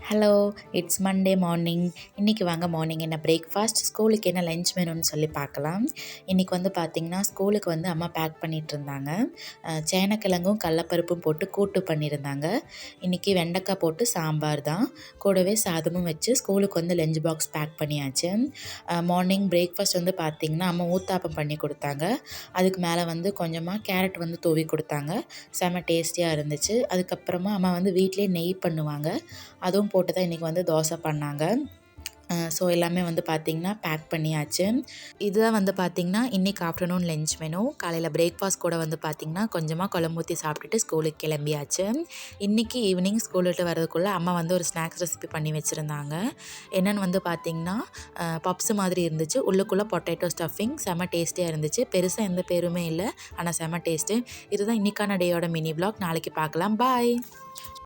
Hello, it's Monday morning. இன்றைக்கி வாங்க morning என்ன பிரேக்ஃபாஸ்ட், ஸ்கூலுக்கு என்ன லஞ்ச் மெனுன்னு சொல்லி பார்க்கலாம். இன்றைக்கி வந்து பார்த்திங்கன்னா ஸ்கூலுக்கு வந்து அம்மா பேக் பண்ணிகிட்ருந்தாங்க. சேனக்கிழங்கும் கடலப்பருப்பும் போட்டு கூட்டு பண்ணியிருந்தாங்க. இன்றைக்கி வெண்டைக்காய் போட்டு சாம்பார் தான், கூடவே சாதமும் வச்சு ஸ்கூலுக்கு வந்து லஞ்ச் பாக்ஸ் பேக் பண்ணியாச்சு. மார்னிங் பிரேக்ஃபாஸ்ட் வந்து பார்த்திங்கன்னா அம்மா ஊத்தாப்பம் பண்ணி கொடுத்தாங்க. அதுக்கு மேலே வந்து கொஞ்சமாக கேரட் வந்து தூவி கொடுத்தாங்க. செம்ம டேஸ்டியாக இருந்துச்சு. அதுக்கப்புறமா அம்மா வந்து வீட்டிலே நெய் பண்ணுவாங்க, அதுவும் போட்டு தான் இன்றைக்கி வந்து தோசை பண்ணாங்க. ஸோ எல்லாமே வந்து பார்த்திங்கன்னா பேக் பண்ணியாச்சு. இதுதான் வந்து பார்த்திங்கன்னா இன்றைக்கி ஆஃப்டர்நூன் லஞ்ச் மெனு. காலையில் பிரேக்ஃபாஸ்ட் கூட வந்து பார்த்திங்கன்னா கொஞ்சமாக குழம்பு ஊற்றி சாப்பிட்டுட்டு ஸ்கூலுக்கு கிளம்பியாச்சு. இன்றைக்கி ஈவினிங் ஸ்கூல் விட்டு வரதுக்குள்ளே அம்மா வந்து ஒரு ஸ்நாக்ஸ் ரெசிபி பண்ணி வச்சுருந்தாங்க. என்னென்னு வந்து பார்த்திங்கன்னா பப்ஸ் மாதிரி இருந்துச்சு, உள்ளுக்குள்ளே பொட்டேட்டோ ஸ்டஃபிங். செம்ம டேஸ்டியாக இருந்துச்சு. பெருசாக எந்த பேருமே இல்லை, ஆனால் செம்ம டேஸ்ட்டு. இதுதான் இன்றைக்கான டேயோட மினி விலாக். நாளைக்கு பார்க்கலாம். பாய்.